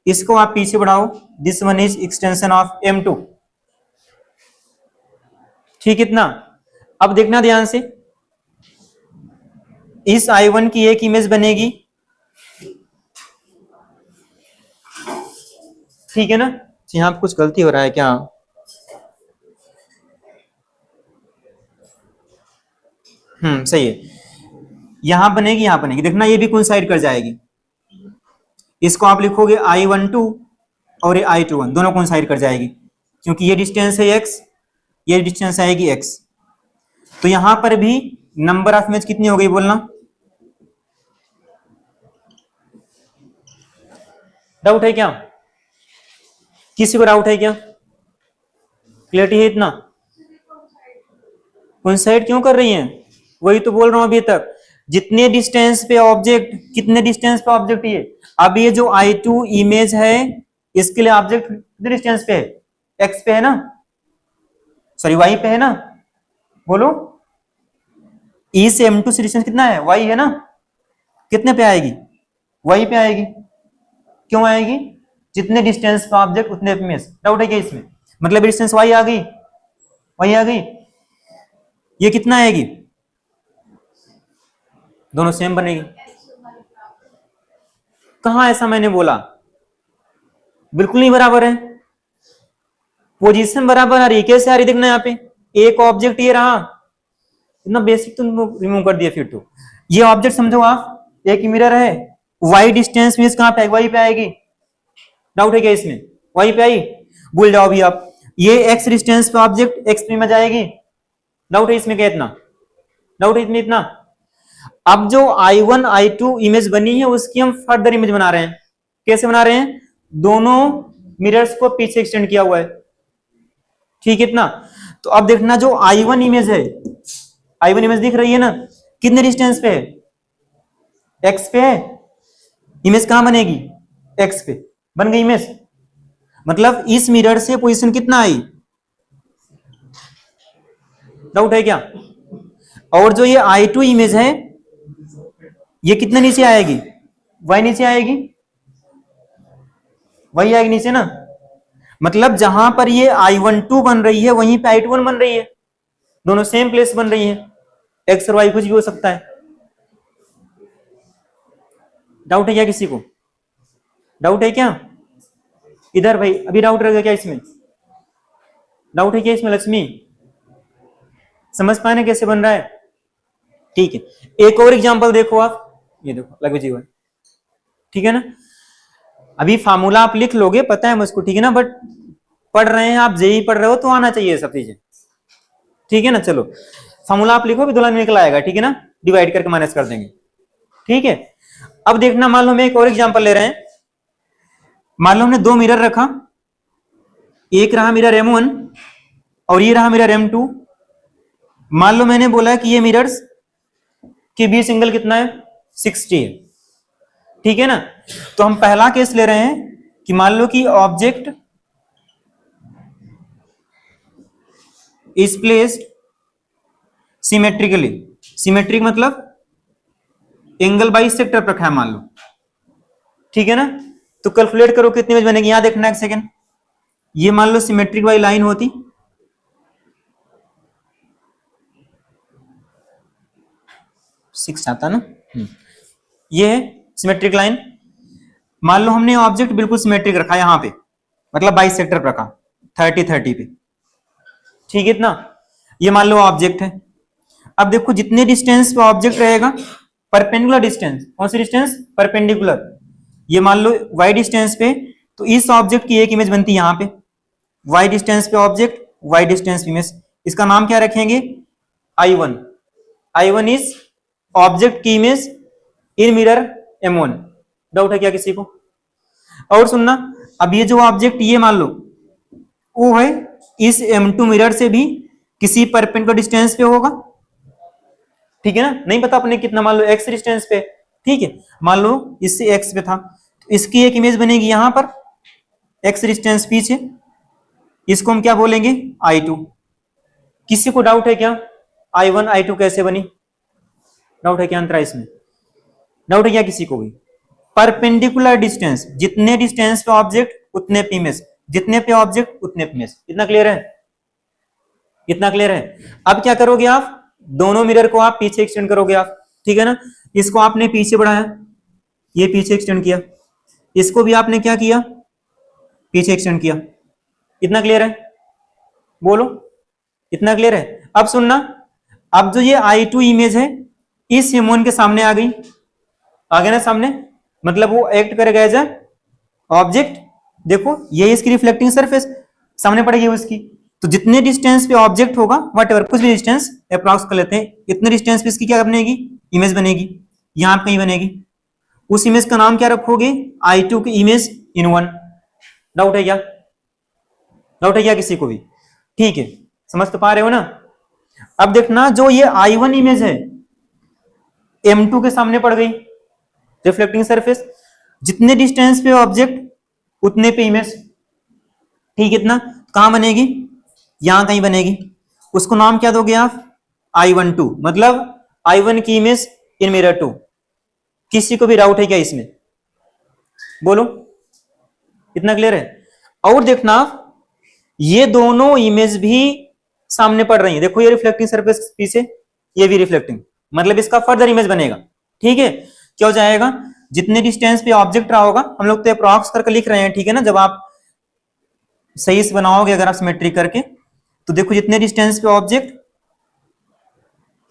इसको आप पीछे बढ़ाओ, this one is extension of M2। ठीक, इतना। अब देखना ध्यान से, इस I1 की एक इमेज बनेगी, ठीक है ना। यहां पर कुछ गलती हो रहा है क्या? सही है। यहां बनेगी, यहां बनेगी, देखना ये भी कोइंसाइड कर जाएगी। इसको आप लिखोगे I12 और ये I21, दोनों कोइंसाइड कर जाएगी, क्योंकि ये डिस्टेंस है x, ये डिस्टेंस आएगी x। तो यहां पर भी नंबर ऑफ इमेज कितनी हो गई, बोलना। डाउट है क्या? किसी को डाउट है क्या? क्लियरिटी है इतना? कोइंसाइड क्यों कर रही हैं? वही तो बोल रहा हूं अभी तक, जितने डिस्टेंस पे ऑब्जेक्ट, कितने डिस्टेंस पे ऑब्जेक्ट, ये अब ये जो I2 इमेज है इसके लिए ऑब्जेक्ट कितने डिस्टेंस पे है? एक्स पे है ना, सॉरी वाई पे है ना, बोलो। ई से M2 से डिस्टेंस कितना है? वाई है ना। कितने पे आएगी? वाई पे आएगी। क्यों आएगी? जितने डिस्टेंस पे ऑब्जेक्ट उतने पे इमेज। डाउट है क्या इसमें? मतलब डिस्टेंस वाई आ गई, वाई आ गई, ये कितना आएगी? दोनों सेम बनेगी। कहां ऐसा मैंने बोला? बिल्कुल नहीं बराबर है, पोजीशन बराबर आ रही है। कैसे आ रही? देखना यहाँ पे, एक ऑब्जेक्ट ये रहा, इतना बेसिक तुम रिमूव कर दिया। फिर तो ये ऑब्जेक्ट समझो आप, एक मिरर है, वाई डिस्टेंस में कहां पे? वाई पे आएगी। डाउट है क्या इसमें? वाई पे आई, भूल जाओ अभी आप। ये एक्स डिस्टेंस पे ऑब्जेक्ट एक्स पे में जाएगी। डाउट है इसमें क्या? इतना डाउट है इसमें? इतना। अब जो I1 I2 इमेज बनी है उसकी हम फर्दर इमेज बना रहे हैं। कैसे बना रहे हैं? दोनों मिरर्स को पीछे एक्सटेंड किया हुआ है, ठीक, इतना। तो अब देखना जो I1 इमेज है, I1 इमेज दिख रही है ना, कितने डिस्टेंस पे है? एक्स पे है। इमेज कहां बनेगी? एक्स पे। बन गई इमेज। मतलब इस मिरर से पोजीशन कितना आई? डाउट है क्या? और जो ये I2 इमेज है ये कितने नीचे आएगी, y नीचे आएगी, वही आएगी नीचे ना। मतलब जहां पर ये I12 बन रही है वहीं पे I21 बन रही है, दोनों सेम प्लेस बन रही है। x और y कुछ भी हो सकता है। डाउट है क्या किसी को? डाउट है क्या इधर भाई? अभी डाउट रहेगा क्या इसमें? डाउट है क्या इसमें लक्ष्मी? समझ पाए ना कैसे बन रहा है? ठीक है, एक और एग्जांपल देखो आप, ये देखो लघु जीवन, ठीक है ना। अभी फार्मूला आप लिख लोगे, पता है मुझको, ठीक है ना, बट पढ़ रहे हैं आप, जेई पढ़ रहे हो तो आना चाहिए सब चीजें, ठीक है ना। चलो फार्मूला आप लिखो, विद्युलन में निकल आएगा, ठीक है ना, डिवाइड करके माइनस कर देंगे, ठीक है। अब देखना, मान लो हम एक और एग्जांपल ले रहे हैं। मान लो हमने दो मिरर रखा, एक रहा मिरर M1 और ये रहा मिरर M2। मान लो मैंने बोला कि ये मिरर्स के बीच एंगल कितना है, 60 है, ठीक है ना। तो हम पहला केस ले रहे हैं कि मान लो कि object is placed symmetrically, symmetric मतलब एंगल बाई सेक्टर पर रखा है मान लो, ठीक है ना। तो कैलकुलेट करो कितनी इमेज बनेगी, यहां देखना एक सेकेंड। ये मान लो सिमेट्रिक वाली लाइन होती, सिक्स आता ना, ये है सिमेट्रिक लाइन। मान लो हमने ऑब्जेक्ट बिल्कुल सिमेट्रिक रखा यहां पे, मतलब बाई सेक्टर पर रखा 30-30 पे, ठीक है इतना। ये मान लो ऑब्जेक्ट है। अब देखो जितने डिस्टेंस पे ऑब्जेक्ट रहेगा, परपेंडिकुलर डिस्टेंस, कौन सी डिस्टेंस, परपेंडिकुलर। ये मान लो y डिस्टेंस पे, तो इस ऑब्जेक्ट की एक इमेज बनती है यहां पे, y डिस्टेंस पे ऑब्जेक्ट, y डिस्टेंस पे इमेज। इसका नाम क्या रखेंगे, I1। I1 इज ऑब्जेक्ट की image in mirror M1। Doubt है क्या किसी को? और सुनना, अब ये जो ऑब्जेक्ट ये मान लो वो है इस M2 मिरर से भी किसी परपेंडिकुलर डिस्टेंस पे होगा, ठीक है ना। नहीं पता अपने कितना, मान लो x डिस्टेंस पे, ठीक है, मान लो इससे x पे था, तो इसकी एक इमेज बनेगी यहां पर x डिस्टेंस पीछे, इसको हम क्या बोलेंगे, I2। किसी को डाउट है क्या, I1 I2 कैसे बनी? डाउट है क्या अंतरा इसमें? डाउट है क्या किसी को भी? परपेंडिकुलर डिस्टेंस, जितने डिस्टेंस पे ऑब्जेक्ट उतने पे इमेज, जितने पे ऑब्जेक्ट उतने पे इमेज। इतना क्लियर है? इतना क्लियर है? अब क्या करोगे आप, दोनों मिरर को आप पीछे एक्सटेंड करोगे आप, ठीक है ना। इसको आपने पीछे बढ़ाया, ये पीछे एक्सटेंड किया, इसको भी आपने क्या किया, पीछे एक्सटेंड किया। इतना क्लियर है? बोलो, इतना क्लियर है? अब सुनना, अब जो ये I2 इमेज है इस M1 के सामने आ गई, आ गया ना सामने, मतलब वो एक्ट करेगा एज अ ऑब्जेक्ट। देखो ये इसकी रिफ्लेक्टिंग सरफेस सामने पड़ेगी उसकी, तो जितने डिस्टेंस पे ऑब्जेक्ट होगा, वट एवर, कुछ भी डिस्टेंस अप्रॉक्स कर लेते हैं, इतने डिस्टेंस पे इसकी क्या बनेगी, इमेज बनेगी, यहां पे कहीं बनेगी। उस इमेज का नाम क्या रखोगे, I2 की इमेज इन वन। डाउट है क्या? डाउट है क्या किसी को भी? ठीक है, समझ तो पा रहे हो ना। अब देखना, जो ये I1 इमेज है M2 के सामने पड़ गई, रिफ्लेक्टिंग सरफेस, जितने डिस्टेंस पे ऑब्जेक्ट उतने पे इमेज, ठीक है। इतना कहां बनेगी, यहां कहीं बनेगी, उसको नाम क्या दोगे आप, I12, मतलब I1 की इमेज इन मिरर 2। किसी को भी डाउट है क्या इसमें? बोलो, इतना क्लियर है? और देखना, ये दोनों इमेज भी सामने पड़ रही है, देखो ये रिफ्लेक्टिंग सरफेस पीछे, ये भी रिफ्लेक्टिंग, मतलब इसका फर्दर इमेज बनेगा, ठीक है। क्या हो जाएगा, जितने डिस्टेंस पे ऑब्जेक्ट रहा होगा, हम लोग तो अप्रॉक्स करके लिख रहे हैं, ठीक है ना। जब आप सही से बनाओगे, अगर आप सिमेट्रिक करके, तो देखो जितने डिस्टेंस पे ऑब्जेक्ट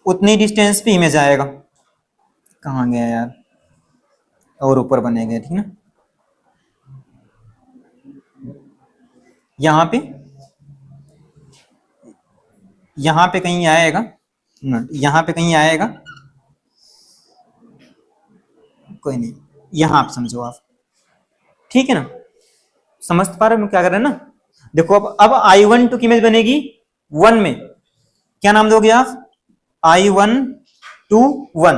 उतनी डिस्टेंस पे इमेज आएगा। कहां गया यार, और ऊपर बनेगा, ठीक ना, यहां पे कहीं आएगा, यहां पे कहीं आएगा, कोई नहीं, यहां आप समझो आप, ठीक है ना। समझ पा रहे हो क्या कर रहे हैं ना। देखो अब I12 की इमेज बनेगी 1 में, क्या नाम दोगे आप, I121,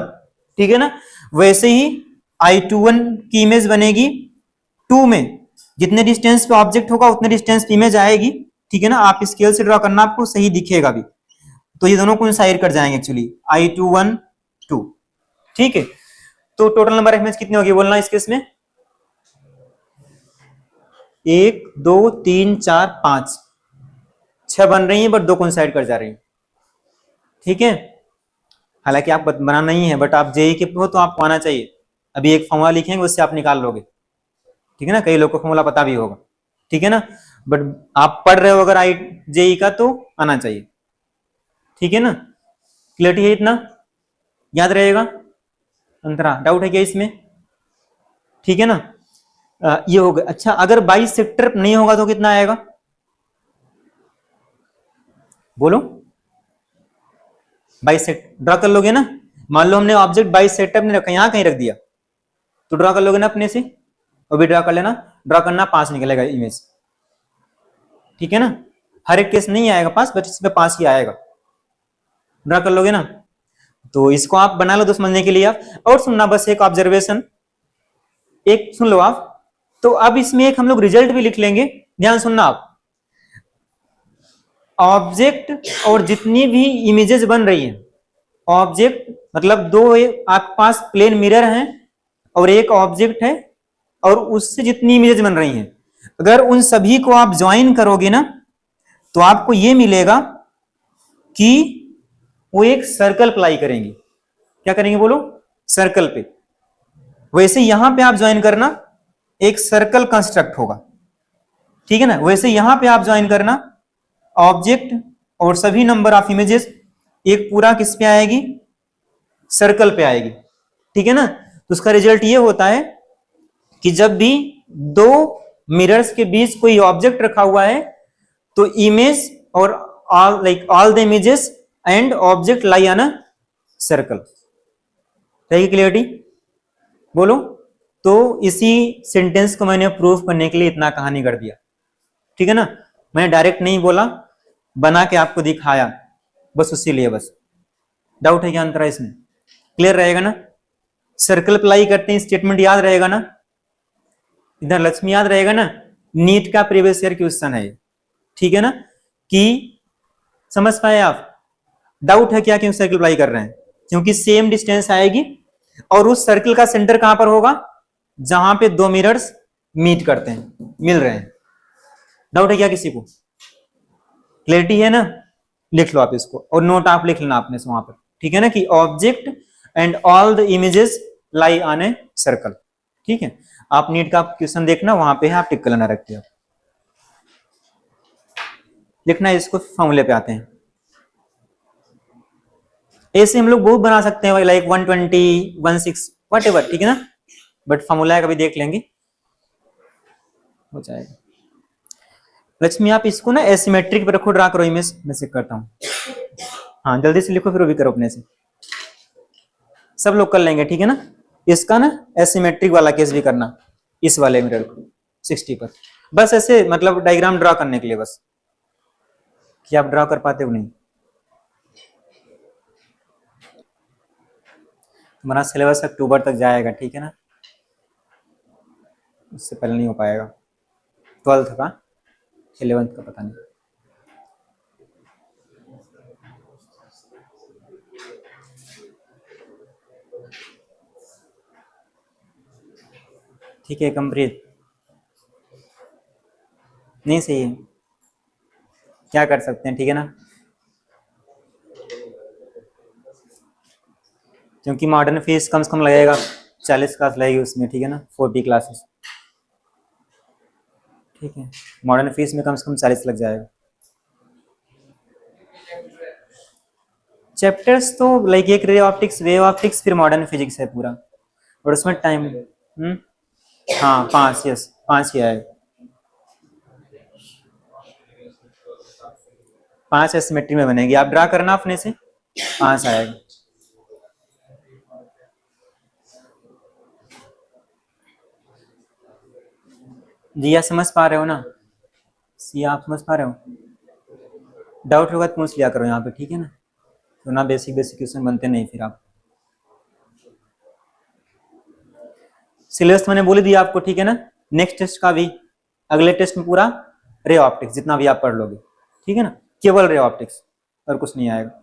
ठीक है ना। वैसे ही I21 की इमेज बनेगी 2 में, जितने डिस्टेंस पे ऑब्जेक्ट होगा उतने डिस्टेंस पे इमेज आएगी, ठीक है ना। आप स्केल से ड्रॉ करना, आपको सही दिखेगा भी, तो ये दोनों कोइंसाइड कर जाएंगे एक्चुअली, I212, ठीक है। तो टोटल नंबर ऑफ इमेज कितनी होगी बोलना इस केस में? 1 2 3 4 5 6 बन रही है, बट 2 कोइंसाइड कर जा रही है। ठीक है, हालांकि आप बनाना नहीं है, बट आप जेई के हो तो आपको आना चाहिए। अभी एक फॉर्मूला लिखेंगे, उससे आप निकाल लोगे। ठीक है ना, कई लोग को फॉर्मूला पता भी होगा। ठीक है ना, बट आप पढ़ रहे हो अगर आई जेई का तो आना चाहिए। ठीक है ना, क्लियरिटी है, इतना याद रहेगा। अंतरा डाउट है क्या इसमें? ठीक है ना, ये हो गया। अच्छा, अगर 22 सेक्टर नहीं होगा तो कितना आएगा बोलो? 22 सेक्टर ड्रा कर लोगे ना? मान लो हमने ऑब्जेक्ट 22 सेक्टर में रखा, यहां कहीं रख दिया, तो ड्रा कर लोगे ना अपने से? और भी ड्रा कर लेना, ड्रा करना, 5 निकलेगा इमेज। ठीक है ना, हर एक केस नहीं आएगा 5, बट इसमें 5 ही आएगा। ड्रा कर लोगे ना? तो इसको आप बना लो तो समझने के लिए आप। और सुनना बस एक ऑब्जर्वेशन, एक सुन लो आप। तो अब इसमें एक हम लोग रिजल्ट भी लिख लेंगे, ध्यान सुनना आप। ऑब्जेक्ट और जितनी भी इमेजेस बन रही है, ऑब्जेक्ट मतलब दो आपके पास प्लेन मिरर हैं और एक ऑब्जेक्ट है, और उससे जितनी इमेजेस बन रही हैं, अगर उन सभी को आप ज्वाइन करोगे ना, तो आपको यह मिलेगा कि वो एक सर्कल अप्लाई करेंगे। क्या करेंगे बोलो? सर्कल पे। वैसे यहां पे आप ज्वाइन करना, एक सर्कल कंस्ट्रक्ट होगा। ठीक है ना, वैसे यहां पे आप ज्वाइन करना, ऑब्जेक्ट और सभी नंबर ऑफ इमेजेस एक पूरा किस पे आएगी? सर्कल पे आएगी। ठीक है ना, तो उसका रिजल्ट ये होता है कि जब भी दो मिरर्स के बीच कोई ऑब्जेक्ट रखा हुआ है, तो इमेज और all the images and object lie on a circle. रहेगी क्लियरिटी? बोलो। तो इसी सेंटेंस को मैंने प्रूफ करने के लिए इतना कहानी कर दिया। ठीक है ना, मैंने डायरेक्ट नहीं बोला, बना के आपको दिखाया, बस उसी लिए। बस डाउट है क्या अंतरा इसमें? क्लियर रहेगा ना? सर्कल अप्लाई करते हैं, स्टेटमेंट याद रहेगा ना? इधर लक्ष्मी याद रहेगा ना? नीट का प्रीवियस ईयर क्वेश्चन है। ठीक है ना, कि समझ पाए आप? डाउट है क्या क्यों सर्कल अप्लाई कर रहे हैं? क्योंकि सेम डिस्टेंस आएगी, और उस सर्कल का सेंटर कहां पर होगा? जहां पे दो मिरर्स मीट करते हैं, मिल रहे हैं। डाउट है क्या किसी को? क्लियरिटी है ना? लिख लो आप इसको, और नोट आप लिख लेना आपने से वहां पर। ठीक है ना, कि object and all the images lie on a circle. ठीक है, आप नीट का क्वेश्चन देखना, वहां पे है, आप टिक कर लेना, रख दिया लिखना है। इसको फॉर्मूले पे आते हैं। ऐसे हम लोग बहुत बना सकते हैं, लाइक 120 16 वट एवर। ठीक है ना, बट फॉर्मूला कभी देख लेंगे, हो जाएगा। लक्ष्मी आप इसको ना एसिमेट्रिक पे रखो, ड्रा करो इमेज, मैं चेक करता हूँ। हाँ जल्दी से लिखो, फिर वो भी करो अपने से, सब लोग कर लेंगे। ठीक है ना, इसका ना एसिमेट्रिक वाला केस भी करना, इस वाले मिरर को 60 पर, बस ऐसे मतलब डायग्राम ड्रा करने के लिए, बस कि आप ड्रा कर पाते हो नहीं। हमारा सिलेबस अक्टूबर तक जाएगा। ठीक है ना, उससे पहले नहीं हो पाएगा। 12th का, 11th का पता नहीं। ठीक है, कंप्लीट नहीं सही है, क्या कर सकते हैं। ठीक है ना, क्योंकि मॉडर्न फीस कम से कम लगेगा, 40 क्लास लगेगी उसमें। ठीक है ना, 40 क्लासेस। ठीक है, मॉडर्न फीस में कम से कम 40 लग जाएगा। चैप्टर्स तो लाइक एक रे ऑप्टिक्स, वेव ऑप्टिक्स, फिर मॉडर्न फिजिक्स है पूरा, और उसमें टाइम हाँ 5, यस 5 ही आएगा। 5 एसिमेट्री में बनेगी, आप ड्रा करना अपने से, 5 आएगा। जी आप समझ पा रहे हो ना? सी आप समझ पा रहे हो? डाउट होगा तो पूछ लिया करो यहाँ पे। ठीक है ना, तो ना बेसिक क्वेश्चन बनते नहीं फिर आप। सिलेबस मैंने बोल दिया आपको। ठीक है ना, नेक्स्ट टेस्ट का भी, अगले टेस्ट में पूरा रे ऑप्टिक्स जितना भी आप पढ़ लोगे। ठीक है ना, केवल रे ऑप्टिक्स, और कुछ नहीं आएगा।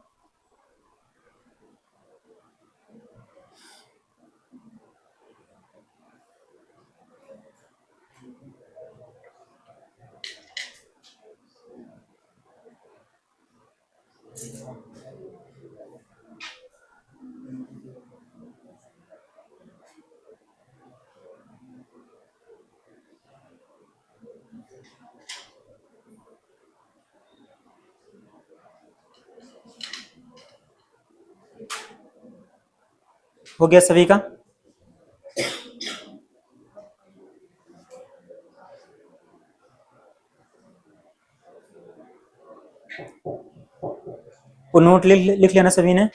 हो गया सभी का? वो नोट लिख लेना सभी ने।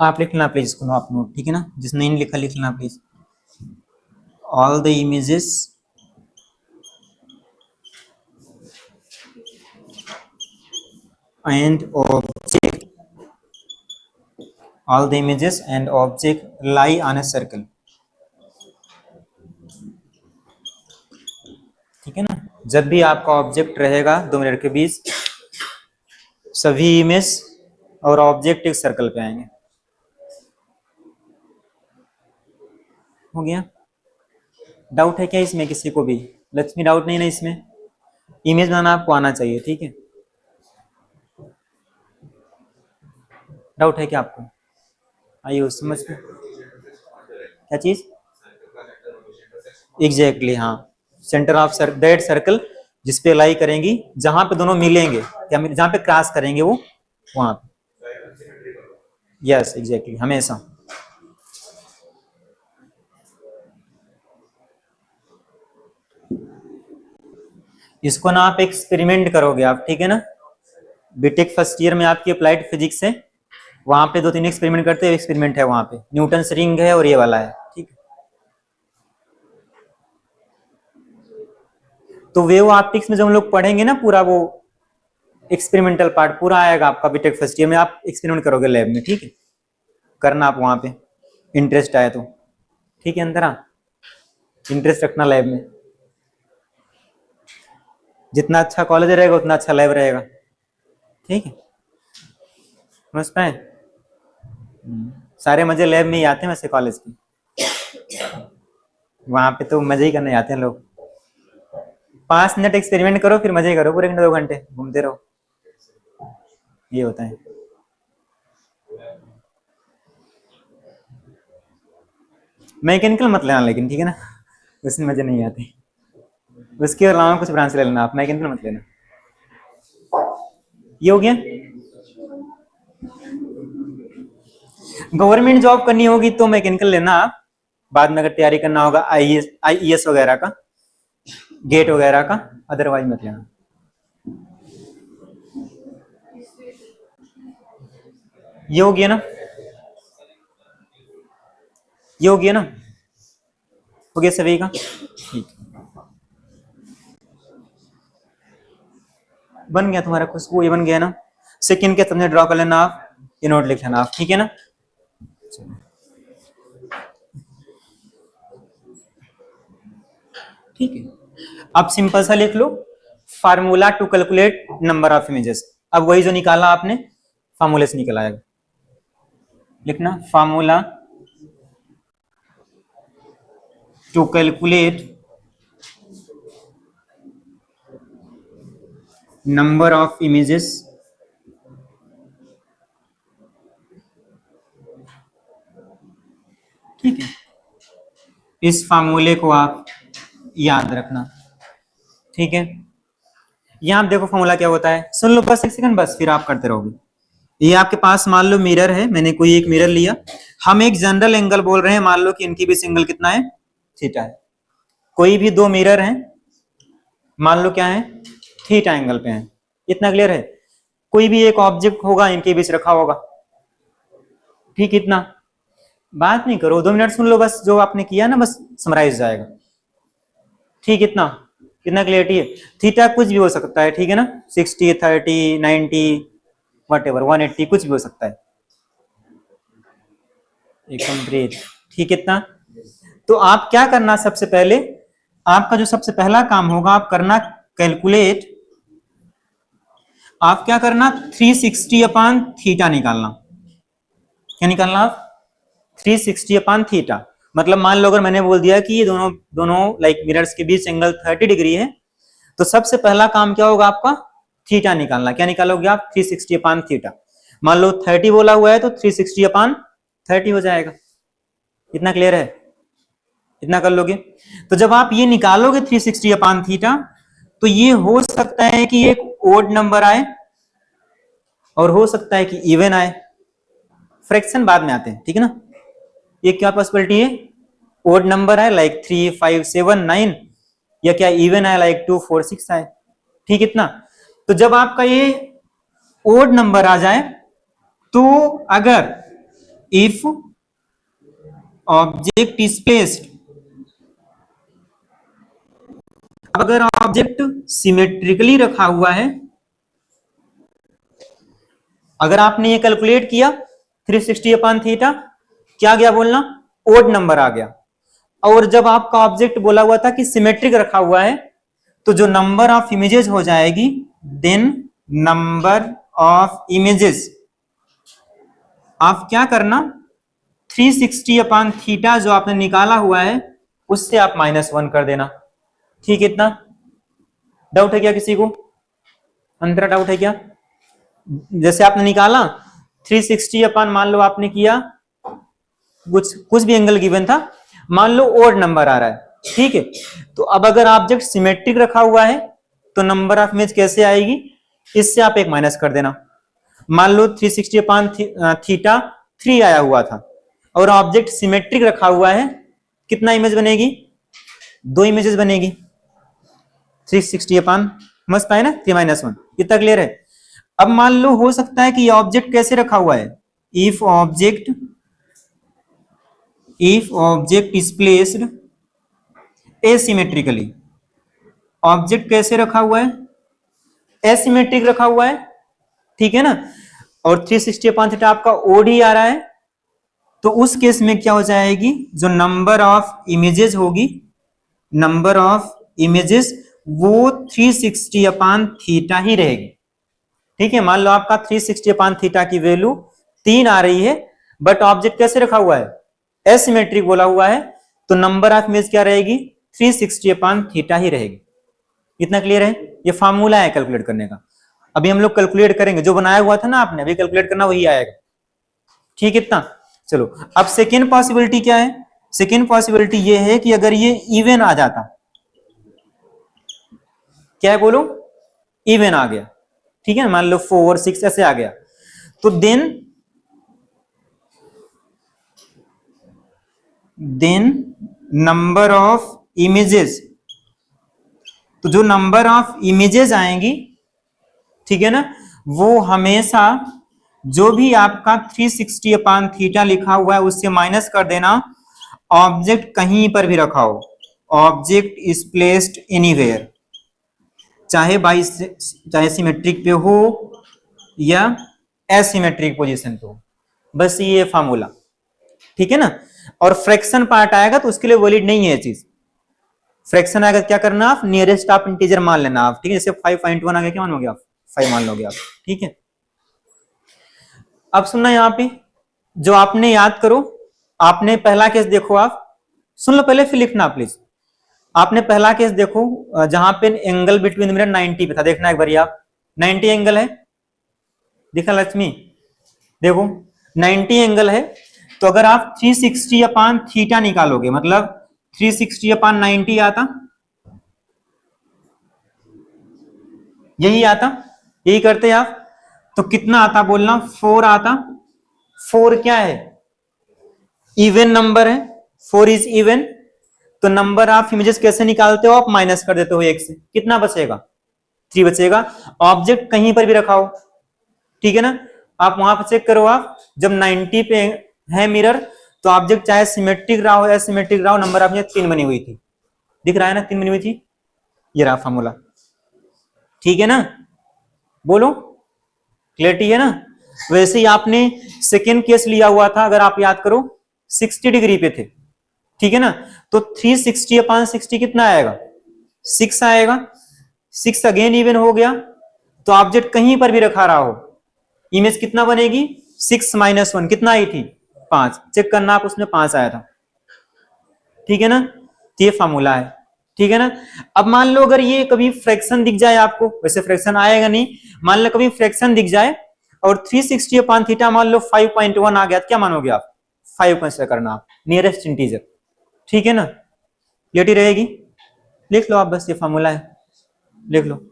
आप लिख लेना प्लीज इसको, आप नोट, ठीक है ना? जिसने नहीं लिखा लिख लेना please. All the images and object, all the images and object lie on a circle, ठीक है ना? जब भी आपका ऑब्जेक्ट रहेगा दो मिरर के बीच, सभी इमेज और ऑब्जेक्ट एक सर्कल पे आएंगे। हो गया? डाउट है क्या इसमें किसी को भी? लक्ष्मी डाउट नहीं ना इसमें? इमेज बनाना आपको आना चाहिए, ठीक है? डाउट है क्या आपको? आइए समझ में। क्या चीज? एग्जैक्टली, हाँ, सेंटर ऑफ दैट सर्कल जिसपे लाई करेंगी, जहां पे दोनों मिलेंगे या जहां पे क्रॉस करेंगे वो वहां पे। यस एग्जैक्टली, हमेशा। इसको ना आप एक्सपेरिमेंट करोगे आप, ठीक है ना? बीटेक फर्स्ट ईयर में आपकी अप्लाइड फिजिक्स है, वहां पे 2-3 एक्सपेरिमेंट करते हैं। एक्सपेरिमेंट है वहां पे, न्यूटन रिंग है और ये वाला है, ठीक है? तो वेव ऑप्टिक्स में जब हम लोग पढ़ेंगे ना, पूरा वो एक्सपेरिमेंटल पार्ट पूरा आएगा आपका बीटेक फर्स्ट ईयर में। आप एक्सपेरिमेंट करोगे लैब में, ठीक है? करना आप वहां पे, इंटरेस्ट आए तो, ठीक है? अंदर इंटरेस्ट रखना लैब में। जितना अच्छा कॉलेज रहेगा उतना अच्छा लैब रहेगा, ठीक है? समझ पाए? सारे मजे लैब में ही आते हैं वैसे कॉलेज के, वहां पे तो मजे ही करने आते हैं लोग। 5 मिनट एक्सपेरिमेंट करो, फिर मजे करो पूरे 2 घंटे घूमते रहो, ये होता है। मैकेनिकल मत लेना लेकिन, ठीक है ना? उसमें मजे नहीं आते। उसके अलावा कुछ ब्रांच ले लेना आप, मैकेनिकल मत लेना। ये हो गया? गवर्नमेंट जॉब करनी होगी तो मैकेनिकल लेना आप, बाद में अगर तैयारी करना होगा आईईएस वगैरह का, गेट वगैरह का, अदरवाइज मत लेना। ये हो गया ना? ये हो गया ना? हो गया सभी का? ठीक, बन गया तुम्हारा खुशबू, ये बन गया ना? सेकंड के तुमने ड्रॉ कर लेना आप, ये नोट लिख लेना आप, ठीक है ना? ठीक है, अब सिंपल सा लिख लो, formula to calculate number of images. अब वही जो निकाला आपने फार्मूले से निकल आएगा। लिखना formula to calculate number of images ठीक है? इस फार्मूले को आप याद रखना, ठीक है? यहां आप देखो फार्मूला क्या होता है, सुन लो बस 1 सेकंड, बस फिर आप करते रहोगे। ये आपके पास मान लो मिरर है, मैंने कोई एक मिरर लिया, हम एक जनरल एंगल बोल रहे हैं, मान लो कि इनकी बीच एंगल कितना है, थीटा है। कोई भी 2 मिरर हैं, मान लो क्या है, थीटा एंगल पे हैं। इतना क्लियर है? कोई भी एक ऑब्जेक्ट होगा, इनके बीच रखा होगा, ठीक? इतना बात नहीं करो, 2 मिनट सुन लो बस, जो आपने किया ना बस समराइज जाएगा, ठीक? इतना कितना क्लियरिटी है? थीटा कुछ भी हो सकता है, ठीक है ना? 60, 30, 90, व्हाटएवर, 180 कुछ भी हो सकता है, एकदम ब्रेथ, ठीक? इतना। तो आप क्या करना, सबसे पहले आपका जो सबसे पहला काम होगा, आप करना कैलकुलेट, आप क्या करना 360 अपान थीटा निकालना। क्या निकालना आप? 360 अपान थीटा। मतलब मान लो अगर मैंने बोल दिया कि ये दोनों दोनों लाइक मिरर्स के बीच एंगल 30 डिग्री है, तो सबसे पहला काम क्या होगा आपका, थीटा निकालना। क्या निकालोगे आप? 360 अपान थीटा। मान लो 30 बोला हुआ है तो 360 अपान 30 हो जाएगा। इतना क्लियर है? इतना कर लोगे? तो जब आप ये निकालोगे 360 अपान थीटा, तो ये हो सकता है कि एक ओड नंबर आए और हो सकता है कि इवन आए। फ्रैक्शन बाद में आते हैं, ठीक है ना। ये क्या पॉसिबिलिटी है, ओड नंबर है लाइक 3, 5, 7, 9, या क्या इवन है लाइक 2, 4, 6 आए, ठीक इतना। तो जब आपका ये ओड नंबर आ जाए तो अगर इफ ऑब्जेक्ट इज प्लेस्ड, अगर ऑब्जेक्ट सिमेट्रिकली रखा हुआ है, अगर आपने ये कैलकुलेट किया 360 अपॉन थीटा, क्या गया बोलना, ओड नंबर आ गया। और जब आपका ऑब्जेक्ट बोला हुआ था कि सिमेट्रिक रखा हुआ है, तो जो नंबर ऑफ इमेजेस हो जाएगी, देन नंबर ऑफ इमेजेस आप क्या करना, 360 अपॉन थीटा जो आपने निकाला हुआ है उससे आप -1 कर देना, ठीक है। इतना डाउट है क्या किसी को, अंतरा डाउट है क्या? जैसे आपने निकाला 360 अपॉन, मान लो आपने किया कुछ भी एंगल गिवन था, मान लो ओड नंबर आ रहा है, ठीक है। तो अब अगर ऑब्जेक्ट सिमेट्रिक रखा हुआ है तो नंबर ऑफ इमेज कैसे आएगी, इससे आप एक माइनस कर देना। मान लो 360 अपॉन थीटा 3 आया हुआ था और ऑब्जेक्ट सिमेट्रिक रखा हुआ है, कितना इमेज बनेगी, 2 इमेजेस बनेगी। 360 अपॉन मस्त आए ना, 3 - 1, इतना क्लियर है। अब मान लो हो सकता है कि ये ऑब्जेक्ट कैसे रखा हुआ है, if object is placed asymmetrically, object कैसे रखा हुआ है, एसिमेट्रिक रखा हुआ है, ठीक है ना। और 360 अपॉन थीटा आपका ओड ही आ रहा है, तो उस केस में क्या हो जाएगी, जो नंबर ऑफ इमेजेस होगी, नंबर ऑफ इमेजेस वो 360 अपॉन थीटा ही रहेगी, ठीक है। मान लो आपका 360 अपॉन थीटा की वैल्यू 3 आ रही है, बट ऑब्जेक्ट कैसे रखा हुआ है, एसिमेट्रिक बोला हुआ है, तो नंबर ऑफ इमेज क्या रहेगी, 360 अपॉन थीटा ही रहेगी। इतना क्लियर है, ये फार्मूला है कैलकुलेट करने का। अभी हम लोग कैलकुलेट करेंगे, जो बनाया हुआ था ना आपने, अभी कैलकुलेट करना वही आएगा, ठीक है। इतना चलो, अब सेकेंड पॉसिबिलिटी क्या है, सेकेंड पॉसिबिलिटी ये है कि अगर ये इवन आ जाता, क्या है बोलो, इवन आ गया, ठीक है। मान लो 4, 6 ऐसे आ गया, तो देन नंबर ऑफ इमेजेस, तो जो नंबर ऑफ इमेजेस आएंगी, ठीक है ना, वो हमेशा जो भी आपका 360 अपॉन थीटा लिखा हुआ है उससे माइनस कर देना, ऑब्जेक्ट कहीं पर भी रखा हो, ऑब्जेक्ट इज प्लेस्ड एनीवेयर, चाहे सिमेट्रिक पे हो या एसिमेट्रिक पोजीशन पे हो, बस ये फार्मूला, ठीक है ना। और फ्रैक्शन पार्ट आएगा तो उसके लिए वैलिड नहीं है ये चीज, फ्रैक्शन आएगा क्या करना, आप नियरेस्ट आप इंटीजर मान लेना आप, ठीक है। जैसे 5.1 आ गया, क्या मानोगे आप, 5 मान लोगे आप, ठीक है। अब सुनना यहाँ पे, जो आपने याद करो, आपने पहला केस देखो, आप सुन लो पहले फिर लिखना प्लीज। आपने पहला केस देखो जहां पे एंगल बिटवीन मिरर 90 पे था, देखना एक बार आप, 90 एंगल है, देखा लक्ष्मी, देखो 90 एंगल है, तो अगर आप 360 अपॉन थीटा निकालोगे, मतलब 360 अपॉन 90 आता, यही आता, यही करते आप, तो कितना आता बोलना, 4 आता। 4 क्या है, इवन नंबर है, 4 इज इवन, तो नंबर ऑफ इमेजेस कैसे निकालते हो आप, माइनस कर देते हो 1 से, कितना बचेगा, 3 बचेगा। ऑब्जेक्ट कहीं पर भी रखा हो, ठीक है ना, आप वहां पर चेक करो, आप जब 90 पे है मिरर, तो ऑब्जेक्ट चाहे सिमेट्रिक रहा हो या सिमेट्रिक रहा हो, नंबर ऑफ इमेज 3 बनी हुई थी, दिख रहा है ना, 3 बनी हुई थी, ये रहा फॉर्मूला, ठीक है ना, बोलो क्लियरिटी है ना। वैसे ही आपने सेकेंड केस लिया हुआ था, अगर आप याद करो 60 डिग्री पे थे, ठीक है ना, तो 360 अपॉन 60 कितना आएगा, 6 आएगा, 6 अगेन इवन हो गया, तो ऑब्जेक्ट कहीं पर भी रखा रहा हो, इमेज कितना बनेगी, 6 - 1 कितना आई थी, 5, चेक करना आप, उसमें 5 आया था, ठीक है ना, तो ये फॉर्मूला है, ठीक है ना। अब मान लो अगर ये कभी फ्रैक्शन दिख जाए आपको, वैसे फ्रैक्शन आएगा नहीं, मान लो कभी फ्रैक्शन दिख जाए और 360 अपॉन थीटा मान लो 5.1 आ गया, तो क्या मानोगे आप, 5 कंसीडर करना आप, नियरेस्ट इंटीजर, ठीक है ना, क्लियरिटी रहेगी, लिख लो आप, बस ये फॉर्मूला है, लिख लो